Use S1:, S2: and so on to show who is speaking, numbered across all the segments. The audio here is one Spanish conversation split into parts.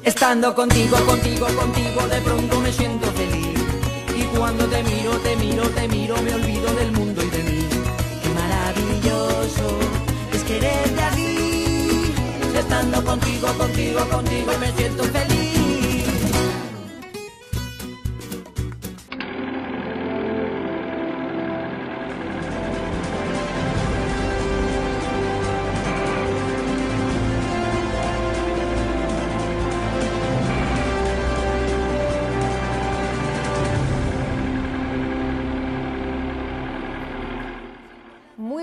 S1: Estando contigo, contigo, contigo, de pronto me siento feliz. Y cuando te miro, te miro, te miro, me olvido del mundo y de mí. Qué maravilloso es quererte así. Estando contigo, contigo, contigo, me siento feliz.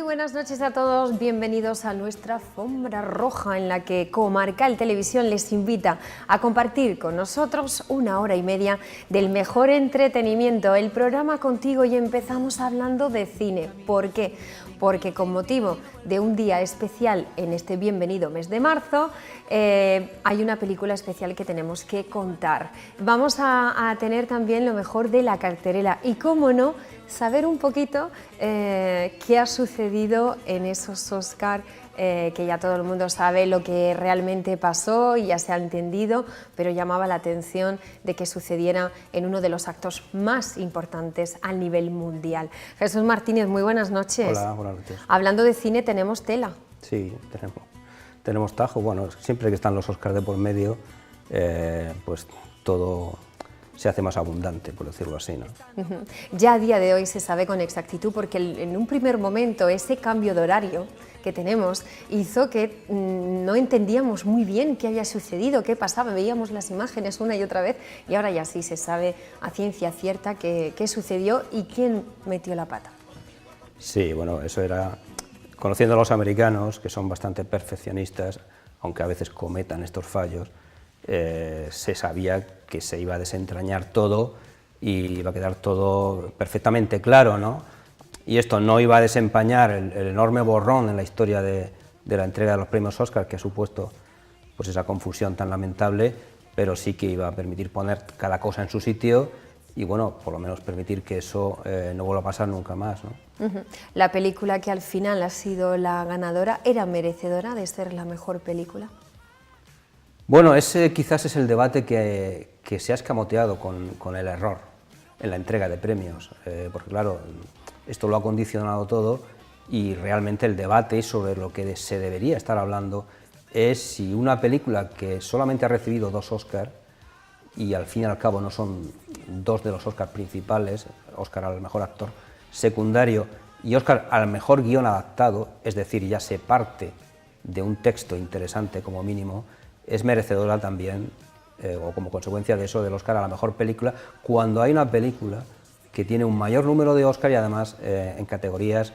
S2: Buenas noches a todos, bienvenidos a nuestra alfombra roja en la que Comarcal Televisión les invita a compartir con nosotros 1 hora y media del mejor entretenimiento, el programa contigo, y empezamos hablando de cine. ¿Por qué? Porque con motivo de un día especial en este bienvenido mes de marzo, hay una película especial que tenemos que contar. Vamos a tener también lo mejor de la cartelera y, cómo no, saber un poquito qué ha sucedido en esos Oscar, que ya todo el mundo sabe lo que realmente pasó y ya se ha entendido, pero llamaba la atención de que sucediera en uno de los actos más importantes a nivel mundial. Jesús Martínez, muy buenas noches.
S3: Hola, buenas noches.
S2: Hablando de cine, tenemos tela.
S3: Sí, tenemos tajo. Bueno, siempre que están los Oscars de por medio, pues todo se hace más abundante, por decirlo así, ¿no?
S2: Ya a día de hoy se sabe con exactitud, porque en un primer momento ese cambio de horario que tenemos hizo que no entendíamos muy bien qué había sucedido, qué pasaba, veíamos las imágenes una y otra vez, y ahora ya sí se sabe a ciencia cierta qué sucedió y quién metió la pata.
S3: Sí, bueno, eso era, conociendo a los americanos, que son bastante perfeccionistas, aunque a veces cometan estos fallos, se sabía que se iba a desentrañar todo y iba a quedar todo perfectamente claro, ¿no? Y esto no iba a desempañar el enorme borrón en la historia de la entrega de los premios Oscar que ha supuesto pues esa confusión tan lamentable, pero sí que iba a permitir poner cada cosa en su sitio y, bueno, por lo menos permitir que eso no vuelva a pasar nunca más, ¿no?
S2: La película que al final ha sido la ganadora, ¿era merecedora de ser la mejor película?
S3: Bueno, ese quizás es el debate que se ha escamoteado con el error en la entrega de premios, porque claro, esto lo ha condicionado todo y realmente el debate sobre lo que se debería estar hablando es si una película que solamente ha recibido 2 Oscars y al fin y al cabo no son 2 de los Oscars principales, Oscar al mejor actor secundario y Oscar al mejor guión adaptado, es decir, ya se parte de un texto interesante como mínimo, es merecedora también, o como consecuencia de eso, del Oscar a la mejor película, cuando hay una película que tiene un mayor número de Oscar y además en categorías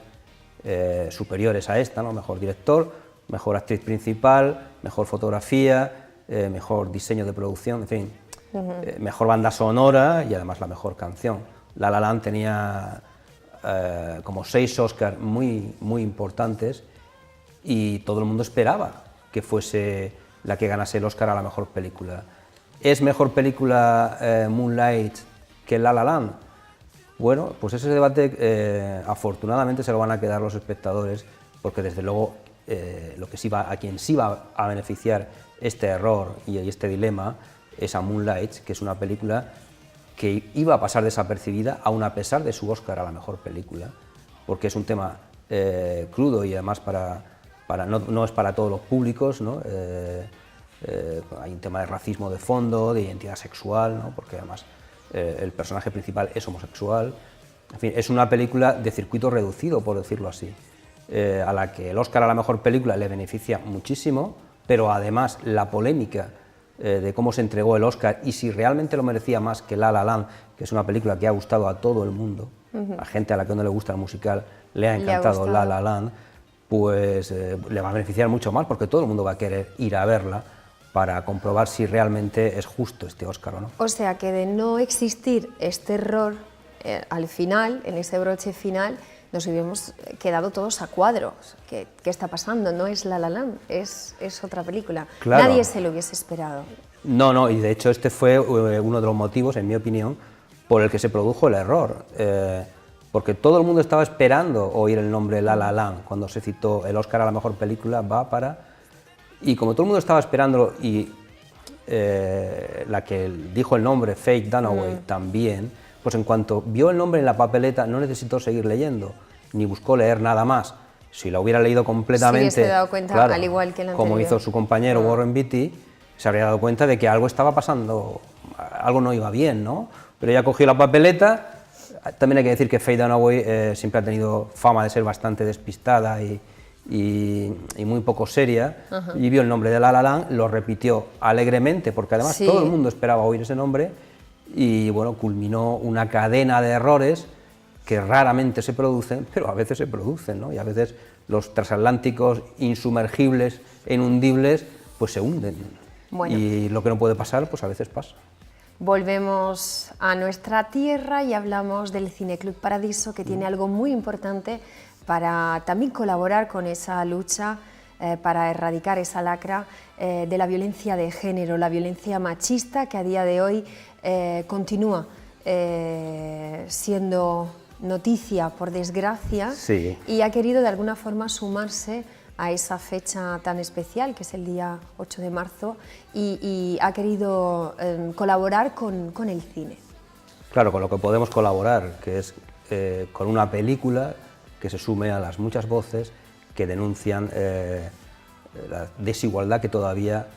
S3: superiores a esta, ¿no? Mejor director, mejor actriz principal, mejor fotografía, mejor diseño de producción, en fin, mejor banda sonora y además la mejor canción. La La Land tenía como 6 Oscars muy importantes y todo el mundo esperaba que fuese la que ganase el Oscar a la mejor película. ¿Es mejor película Moonlight que La La Land? Bueno, pues ese debate afortunadamente se lo van a quedar los espectadores, porque desde luego a quien sí va a beneficiar este error y este dilema es a Moonlight, que es una película que iba a pasar desapercibida aun a pesar de su Oscar a la mejor película, porque es un tema crudo y además no es para todos los públicos, ¿no? Hay un tema de racismo de fondo, de identidad sexual, ¿no? Porque además el personaje principal es homosexual. En fin, es una película de circuito reducido, por decirlo así, a la que el Oscar a la mejor película le beneficia muchísimo, pero además la polémica de cómo se entregó el Oscar y si realmente lo merecía más que La La Land, que es una película que ha gustado a todo el mundo, a gente a la que no le gusta el musical le ha encantado La La Land, pues le va a beneficiar mucho más, porque todo el mundo va a querer ir a verla para comprobar si realmente es justo este Oscar o no.
S2: O sea que de no existir este error, al final, en ese broche final, nos hubiéramos quedado todos a cuadros. ¿Qué está pasando? No es La La Land, es otra película.
S3: Claro.
S2: Nadie se lo hubiese esperado.
S3: No, y de hecho este fue uno de los motivos, en mi opinión, por el que se produjo el error. Porque todo el mundo estaba esperando oír el nombre La La Land cuando se citó el Oscar a la mejor película, va para... Y como todo el mundo estaba esperándolo y la que dijo el nombre, Faye Dunaway, también, pues en cuanto vio el nombre en la papeleta no necesitó seguir leyendo, ni buscó leer nada más. Si la hubiera leído completamente,
S2: sí, se ha dado cuenta,
S3: claro,
S2: al igual que el
S3: como
S2: anterior.
S3: hizo su compañero Warren Beatty, se habría dado cuenta de que algo estaba pasando, algo no iba bien, ¿no? Pero ella cogió la papeleta. También hay que decir que Faye Dunaway siempre ha tenido fama de ser bastante despistada y muy poco seria, y vio el nombre de La La Land, lo repitió alegremente, porque además
S2: Sí.
S3: todo el mundo esperaba oír ese nombre, y bueno, culminó una cadena de errores que raramente se producen, pero a veces se producen, ¿no? Y a veces los transatlánticos insumergibles e inundibles pues se hunden.
S2: Bueno.
S3: Y lo que no puede pasar, pues a veces pasa.
S2: Volvemos a nuestra tierra y hablamos del Cineclub Paradiso, que tiene algo muy importante para también colaborar con esa lucha para erradicar esa lacra de la violencia de género, la violencia machista, que a día de hoy continúa siendo noticia, por desgracia,
S3: Sí.
S2: y ha querido de alguna forma sumarse a esa fecha tan especial, que es el día 8 de marzo, y ha querido colaborar con el cine.
S3: Claro, con lo que podemos colaborar, que es con una película que se sume a las muchas voces que denuncian la desigualdad que todavía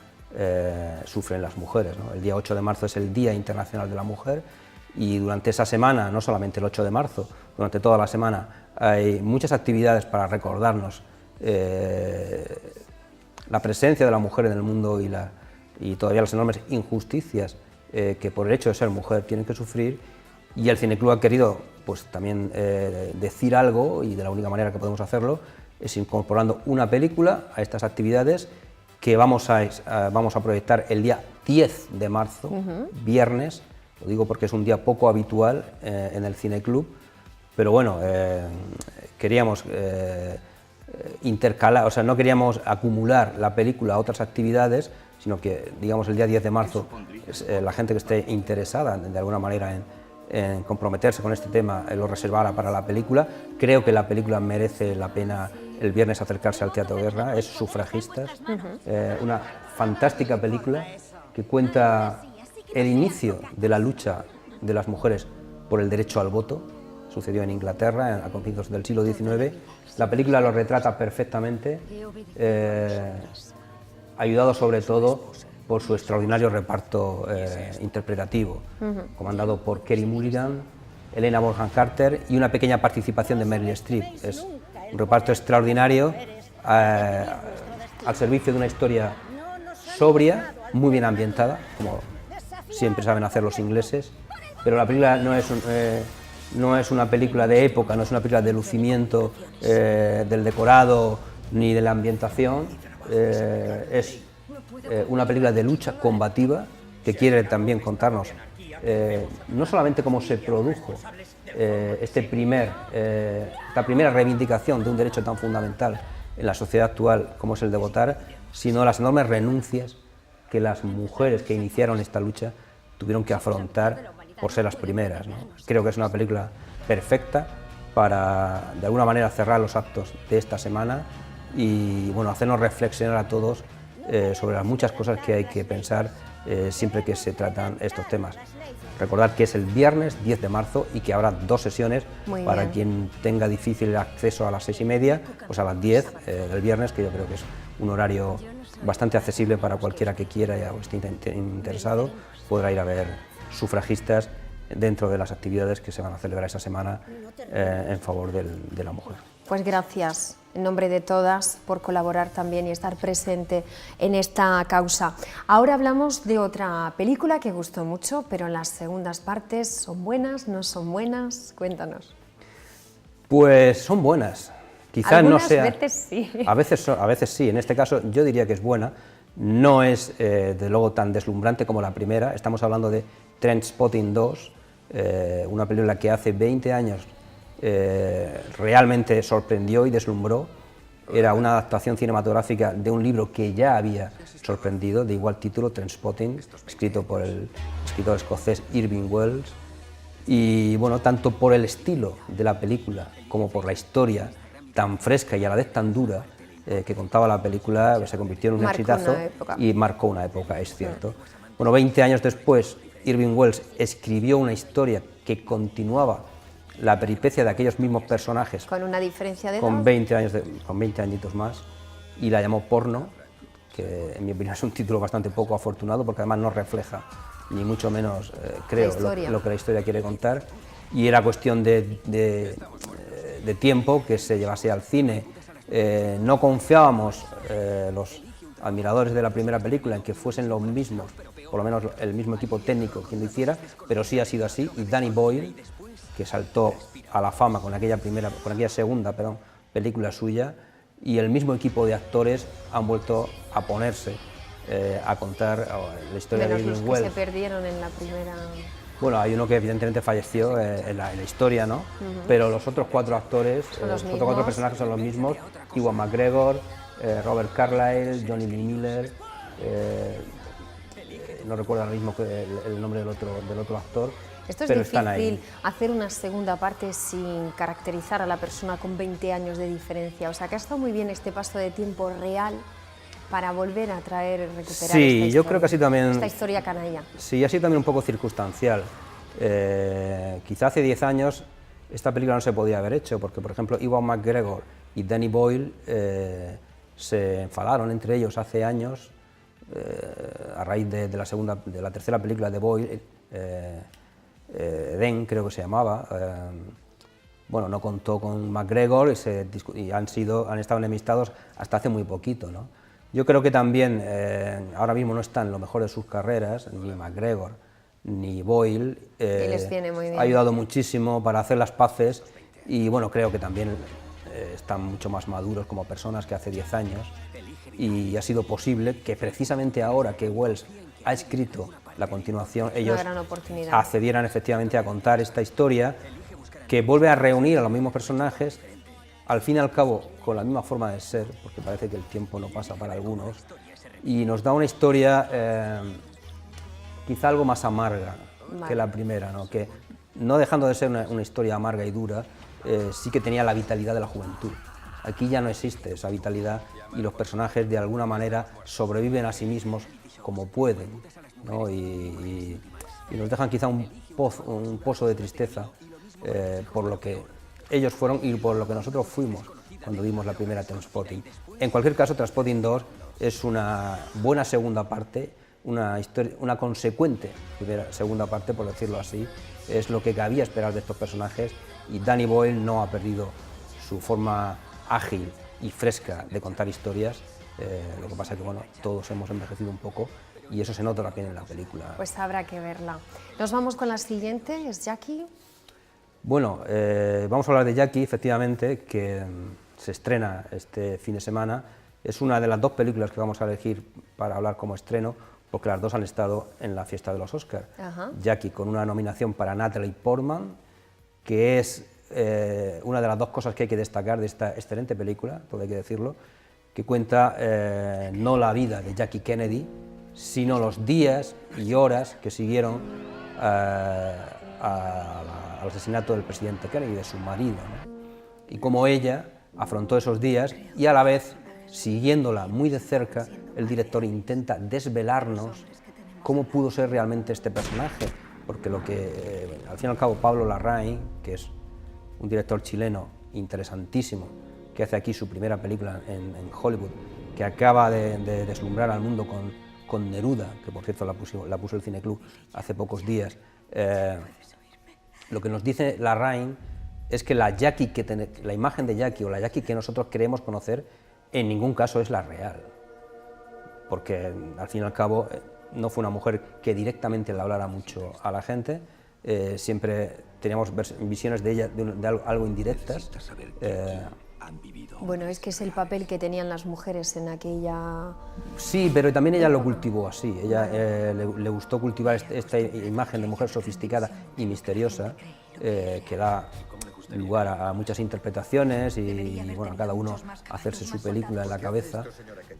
S3: sufren las mujeres, ¿no? El día 8 de marzo es el Día Internacional de la Mujer, y durante esa semana, no solamente el 8 de marzo, durante toda la semana hay muchas actividades para recordarnos la presencia de la mujer en el mundo y todavía las enormes injusticias que por el hecho de ser mujer tienen que sufrir, y el Cineclub ha querido pues también decir algo, y de la única manera que podemos hacerlo es incorporando una película a estas actividades que vamos a proyectar el día 10 de marzo, viernes. Lo digo porque es un día poco habitual en el Cineclub, pero bueno, queríamos intercalar, o sea, no queríamos acumular la película a otras actividades, sino que, digamos, el día 10 de marzo, la gente que esté interesada de alguna manera en comprometerse con este tema lo reservara para la película. Creo que la película merece la pena el viernes acercarse al Teatro Guerra, es Sufragistas, una fantástica película que cuenta el inicio de la lucha de las mujeres por el derecho al voto. Sucedió en Inglaterra a comienzos del siglo XIX. La película lo retrata perfectamente, ayudado sobre todo por su extraordinario reparto interpretativo, comandado por Carey Mulligan, Helena Bonham Carter y una pequeña participación de Meryl Streep. Es un reparto extraordinario al servicio de una historia sobria, muy bien ambientada, como siempre saben hacer los ingleses, pero la película no es una película de época, no es una película de lucimiento del decorado ni de la ambientación, es una película de lucha combativa que quiere también contarnos no solamente cómo se produjo esta primera reivindicación de un derecho tan fundamental en la sociedad actual como es el de votar, sino las enormes renuncias que las mujeres que iniciaron esta lucha tuvieron que afrontar por ser las primeras, ¿no? Creo que es una película perfecta para, de alguna manera, cerrar los actos de esta semana y bueno, hacernos reflexionar a todos sobre las muchas cosas que hay que pensar siempre que se tratan estos temas. Recordad que es el viernes 10 de marzo y que habrá 2 sesiones.
S2: Muy
S3: para
S2: bien.
S3: quien tenga difícil el acceso a las 6:30, pues a las 10 del viernes, que yo creo que es un horario bastante accesible para cualquiera que quiera o esté interesado, podrá ir a ver Sufragistas dentro de las actividades que se van a celebrar esa semana en favor de la mujer.
S2: Pues gracias, en nombre de todas, por colaborar también y estar presente en esta causa. Ahora hablamos de otra película que gustó mucho, pero en las segundas partes, ¿son buenas, no son buenas? Cuéntanos.
S3: Pues son buenas. Quizás no
S2: Algunas
S3: sea.
S2: veces sí.
S3: A veces sí. En este caso yo diría que es buena. No es de luego tan deslumbrante como la primera. Estamos hablando de Trainspotting 2, una película que hace 20 años realmente sorprendió y deslumbró. Era una adaptación cinematográfica de un libro que ya había sorprendido, de igual título, Trainspotting, escrito por el escritor escocés Irving Welsh. Y bueno, tanto por el estilo de la película como por la historia tan fresca y a la vez tan dura que contaba la película, se convirtió en un
S2: Marcó
S3: exitazo
S2: una época.
S3: y marcó una época, es cierto. Bueno, 20 años después, Irving Welsh escribió una historia que continuaba la peripecia de aquellos mismos personajes
S2: Con una diferencia de
S3: con
S2: edad.
S3: 20 añitos más, y la llamó Porno, que en mi opinión es un título bastante poco afortunado porque además no refleja ni mucho menos, creo,
S2: historia.
S3: lo que la historia quiere contar, y era cuestión de tiempo que se llevase al cine. No confiábamos, los admiradores de la primera película, en que fuesen los mismos, por lo menos el mismo equipo técnico quien lo hiciera, pero sí ha sido así, y Danny Boyle, que saltó a la fama con aquella segunda película suya, y el mismo equipo de actores han vuelto a ponerse a contar la historia
S2: Menos
S3: de
S2: los
S3: Irving
S2: que
S3: Welsh.
S2: se perdieron en la primera.
S3: Bueno, hay uno que evidentemente falleció en la historia, ¿no? Pero los otros 4 actores,
S2: Son los
S3: los otros 4
S2: mismos.
S3: personajes son los mismos: Ewan McGregor, Robert Carlyle, Johnny Lee Miller, no recuerdo ahora mismo el nombre del otro actor.
S2: Esto es
S3: pero están
S2: difícil,
S3: ahí.
S2: hacer una segunda parte sin caracterizar a la persona con 20 años de diferencia. O sea, que ha estado muy bien este paso de tiempo real para volver a recuperar esta
S3: Sí,
S2: historia.
S3: yo creo que ha sido también.
S2: Esta historia canalla.
S3: Sí, ha sido también un poco circunstancial. Quizá hace 10 años esta película no se podía haber hecho, porque, por ejemplo, Ewan McGregor y Danny Boyle se enfadaron entre ellos hace años a raíz de la tercera película de Boyle, Den, creo que se llamaba. Bueno, no contó con McGregor y han estado enemistados hasta hace muy poquito, ¿no? Yo creo que también ahora mismo no está en lo mejor de sus carreras, ni McGregor ni Boyle.
S2: les viene muy bien.
S3: Ha ayudado muchísimo para hacer las paces, y bueno, creo que también están mucho más maduros como personas que hace 10 años, y ha sido posible que precisamente ahora que Wells ha escrito la continuación, ellos
S2: gran oportunidad.
S3: accedieran efectivamente a contar esta historia que vuelve a reunir a los mismos personajes, al fin y al cabo con la misma forma de ser, porque parece que el tiempo no pasa para algunos, y nos da una historia quizá algo más amarga que la primera, ¿no? Que no dejando de ser una historia amarga y dura, sí que tenía la vitalidad de la juventud. Aquí ya no existe esa vitalidad y los personajes de alguna manera sobreviven a sí mismos como pueden, ¿no? Y nos dejan quizá un pozo de tristeza por lo que ellos fueron y por lo que nosotros fuimos cuando vimos la primera Trainspotting. En cualquier caso, Trainspotting 2 es una buena segunda parte, una consecuente segunda parte, por decirlo así. Es lo que cabía esperar de estos personajes, y Danny Boyle no ha perdido su forma ágil y fresca de contar historias. Lo que pasa es que bueno, todos hemos envejecido un poco, y eso se nota también en la película.
S2: Pues habrá que verla. Nos vamos con la siguiente, es Jackie.
S3: Bueno, vamos a hablar de Jackie, efectivamente, que se estrena este fin de semana. Es una de las 2 películas que vamos a elegir para hablar como estreno, porque las 2 han estado en la fiesta de los Oscars. Jackie con una nominación para Natalie Portman, que es una de las 2 cosas que hay que destacar de esta excelente película, todo hay que decirlo, que cuenta no la vida de Jackie Kennedy, sino los días y horas que siguieron al asesinato del presidente Kennedy, de su marido, ¿no? Y cómo ella afrontó esos días, y a la vez, siguiéndola muy de cerca, el director intenta desvelarnos cómo pudo ser realmente este personaje, porque lo que, al fin y al cabo, Pablo Larraín, que es un director chileno interesantísimo, que hace aquí su primera película en Hollywood, que acaba de deslumbrar al mundo con Neruda, que por cierto la puso el Cineclub hace pocos días. Lo que nos dice Larraín es que la imagen de Jackie, o la Jackie que nosotros queremos conocer, en ningún caso es la real, porque al fin y al cabo no fue una mujer que directamente le hablara mucho a la gente. Siempre teníamos visiones de ella de algo indirectas.
S2: Bueno, es que es el papel que tenían las mujeres en aquella...
S3: Sí, pero también ella lo cultivó así. Ella le gustó cultivar esta imagen de mujer sofisticada y misteriosa, que da lugar a muchas interpretaciones y bueno, a cada uno hacerse su película en la cabeza,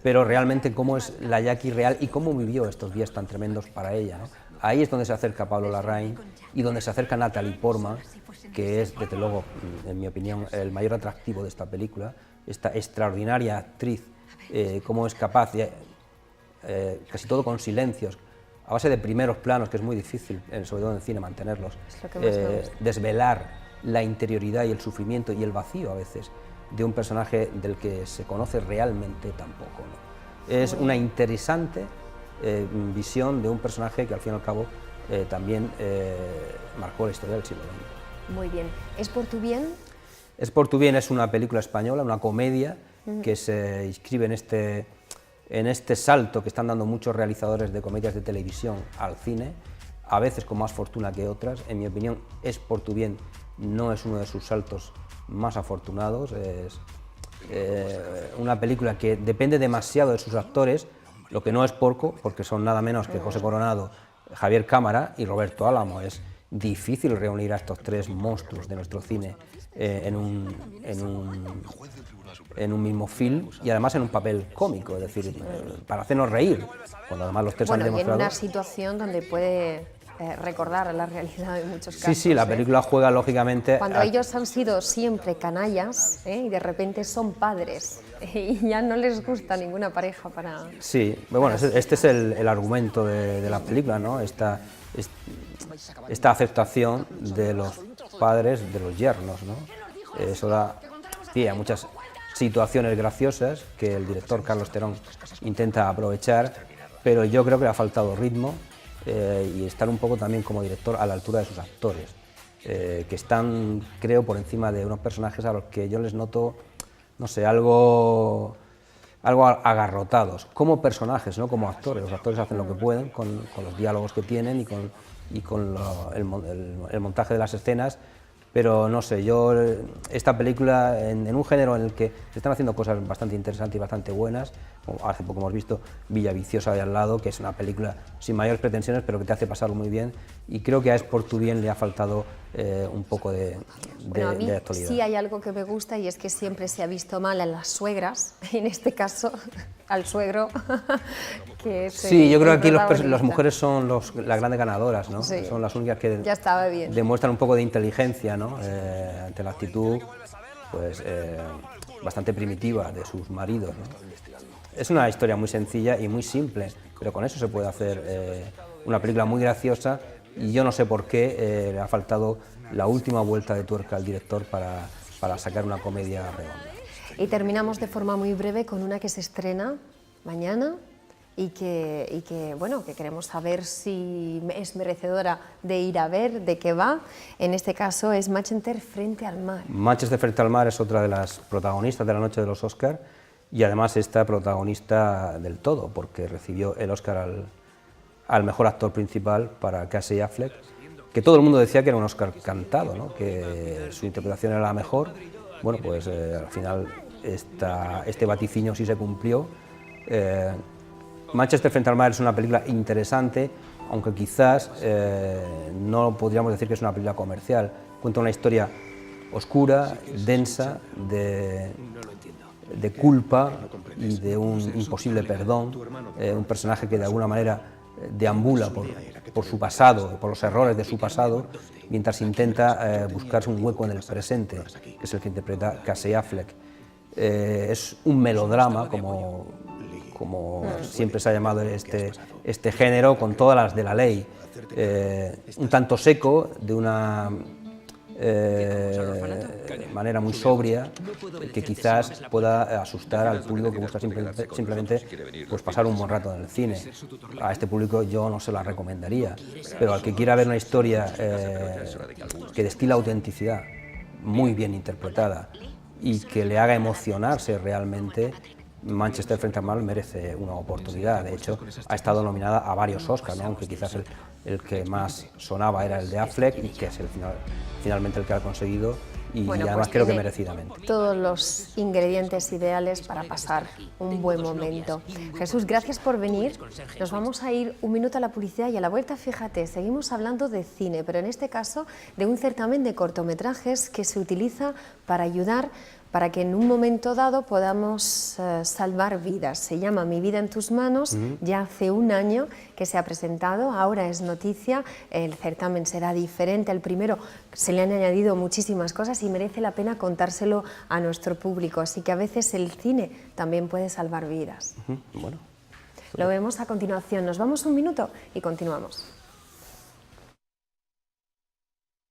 S3: pero realmente cómo es la Jackie real y cómo vivió estos días tan tremendos para ella, ¿no? Ahí es donde se acerca Pablo Larraín y donde se acerca Natalie Portman, que es, desde luego, en mi opinión, el mayor atractivo de esta película, esta extraordinaria actriz, cómo es capaz de, casi todo con silencios, a base de primeros planos, que es muy difícil, sobre todo en el cine, mantenerlos, desvelar la interioridad y el sufrimiento y el vacío a veces de un personaje del que se conoce realmente tan poco, ¿no? Es una interesante visión de un personaje que al fin y al cabo también marcó la historia del siglo XX.
S2: Muy bien. ¿Es por tu bien?
S3: Es por tu bien es una película española, una comedia que se inscribe en este salto que están dando muchos realizadores de comedias de televisión al cine, a veces con más fortuna que otras. En mi opinión, Es por tu bien no es uno de sus saltos más afortunados, es una película que depende demasiado de sus actores, lo que no es poco, porque son nada menos que José Coronado, Javier Cámara y Roberto Álamo. Es difícil reunir a estos tres monstruos de nuestro cine en un mismo film y además en un papel cómico, es decir, para hacernos reír, cuando además los tres han demostrado...
S2: Y en una situación donde puede recordar la realidad en muchos casos.
S3: Sí, la película juega lógicamente...
S2: Cuando ellos han sido siempre canallas y de repente son padres y ya no les gusta ninguna pareja para...
S3: Sí, bueno, este es el argumento de la película, ¿no? Esta aceptación de los padres, de los yernos, ¿no? Eso da pie a muchas situaciones graciosas que el director Carlos Terón intenta aprovechar, pero yo creo que le ha faltado ritmo y estar un poco también como director a la altura de sus actores, que están, creo, por encima de unos personajes a los que yo les noto, no sé, algo agarrotados, como personajes, no como actores. Los actores hacen lo que pueden con los diálogos que tienen y con el montaje de las escenas, pero no sé, yo esta película en un género en el que se están haciendo cosas bastante interesantes y bastante buenas, como hace poco hemos visto Villaviciosa de al lado, que es una película sin mayores pretensiones pero que te hace pasarlo muy bien, y creo que a Es por tu bien le ha faltado un poco de actualidad.
S2: Sí hay algo que me gusta y es que siempre se ha visto mal a las suegras, en este caso al suegro, que es
S3: sí, yo creo que aquí las mujeres son las grandes ganadoras, ¿no?
S2: Sí.
S3: Son las únicas que
S2: ya estaba bien.
S3: demuestran un poco de inteligencia, ¿no? Ante la actitud pues, bastante primitiva de sus maridos, ¿no? Es una historia muy sencilla y muy simple, pero con eso se puede hacer una película muy graciosa, y yo no sé por qué le ha faltado la última vuelta de tuerca al director para sacar una comedia redonda.
S2: Y terminamos de forma muy breve con una que se estrena mañana y que queremos saber si es merecedora de ir a ver, de qué va. En este caso es Manchester frente al mar.
S3: Manchester frente al mar es otra de las protagonistas de la noche de los Oscar, y además esta protagonista del todo, porque recibió el Oscar al mejor actor principal para Casey Affleck, que todo el mundo decía que era un Oscar cantado, ¿no? Que su interpretación era la mejor. Bueno, pues al final este vaticinio sí se cumplió. Manchester frente al mar es una película interesante, aunque quizás no podríamos decir que es una película comercial. Cuenta una historia oscura, densa, de culpa y de un imposible perdón, un personaje que de alguna manera deambula por su pasado, por los errores de su pasado, mientras intenta buscarse un hueco en el presente, que es el que interpreta Casey Affleck. Es un melodrama, como siempre se ha llamado este género, con todas las de la ley, un tanto seco, de una manera muy sobria, que quizás pueda asustar al público que busca simplemente pues, pasar un buen rato en el cine. A este público yo no se la recomendaría, pero al que quiera ver una historia que destila autenticidad, muy bien interpretada y que le haga emocionarse realmente, Manchester frente al mar merece una oportunidad. De hecho, ha estado nominada a varios Oscars, ¿no? Aunque quizás el que más sonaba era el de Affleck, y que es finalmente el que ha conseguido, y además creo que merecidamente.
S2: Todos los ingredientes ideales para pasar un buen momento. Jesús, gracias por venir. Nos vamos a ir un minuto a la publicidad y a la vuelta, fíjate, seguimos hablando de cine, pero en este caso de un certamen de cortometrajes que se utiliza para ayudar para que en un momento dado podamos salvar vidas. Se llama Mi vida en tus manos, ya hace un año que se ha presentado, ahora es noticia, el certamen será diferente al primero, se le han añadido muchísimas cosas y merece la pena contárselo a nuestro público, así que a veces el cine también puede salvar vidas.
S3: Bueno.
S2: Lo vemos a continuación, nos vamos un minuto y continuamos.